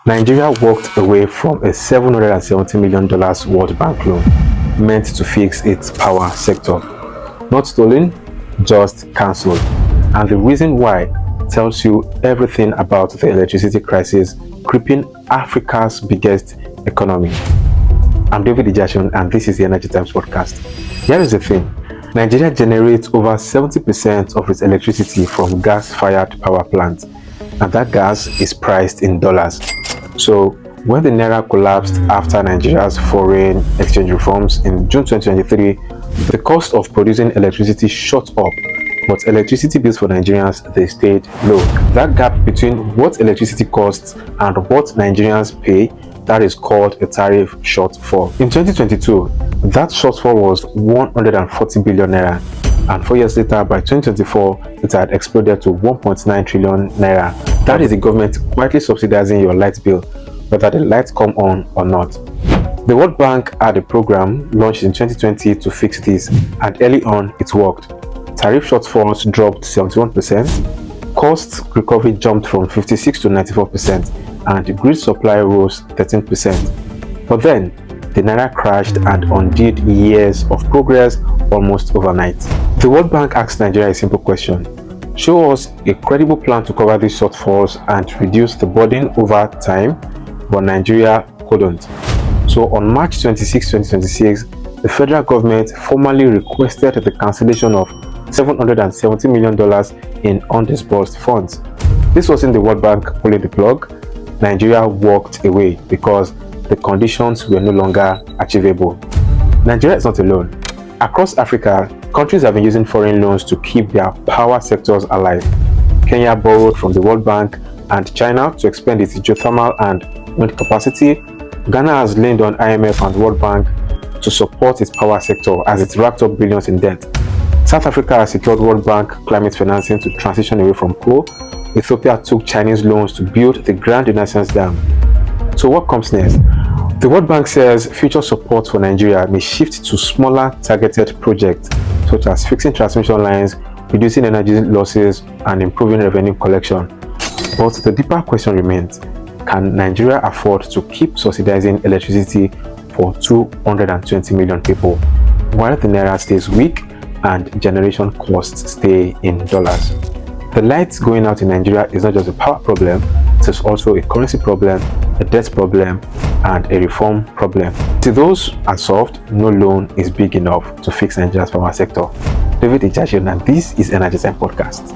Nigeria walked away from a $770 million World Bank loan meant to fix its power sector. Not stolen, just cancelled. And the reason why tells you everything about the electricity crisis gripping Africa's biggest economy. I'm David Ijashun, and this is the Energy Times podcast. Here is the thing. Nigeria generates over 70% of its electricity from gas-fired power plants, and that gas is priced in dollars. So when the Naira collapsed after Nigeria's foreign exchange reforms in June 2023, the cost of producing electricity shot up, but electricity bills for Nigerians, they stayed low. That gap between what electricity costs and what Nigerians pay, that is called a tariff shortfall. In 2022, that shortfall was 140 billion naira, and 4 years later, by 2024, it had exploded to 1.9 trillion naira. That is the government quietly subsidizing your light bill, whether the lights come on or not. The World Bank had a program launched in 2020 to fix this, and early on, it worked. Tariff shortfalls dropped 71%, cost recovery jumped from 56 to 94%, and grid supply rose 13%. But then, the Naira crashed and undid years of progress almost overnight. The World Bank asked Nigeria a simple question. Show us a credible plan to cover these shortfalls and reduce the burden over time, but Nigeria couldn't. So on March 26, 2026, the federal government formally requested the cancellation of $770 million in undisbursed funds. This wasn't the World Bank pulling the plug. Nigeria walked away because the conditions were no longer achievable. Nigeria is not alone. Across Africa, countries have been using foreign loans to keep their power sectors alive. Kenya borrowed from the World Bank and China to expand its geothermal and wind capacity. Ghana has leaned on IMF and World Bank to support its power sector as it racked up billions in debt. South Africa has secured World Bank climate financing to transition away from coal. Ethiopia took Chinese loans to build the Grand Renaissance Dam. So what comes next? The World Bank says future support for Nigeria may shift to smaller targeted projects such as fixing transmission lines, reducing energy losses, and improving revenue collection. But the deeper question remains, can Nigeria afford to keep subsidizing electricity for 220 million people while the Naira stays weak and generation costs stay in dollars? The lights going out in Nigeria is not just a power problem, it is also a currency problem, a debt problem, and a reform problem. Till those are solved, no loan is big enough to fix Nigeria's power sector. David Ijashun, and this is Energy Time Podcast.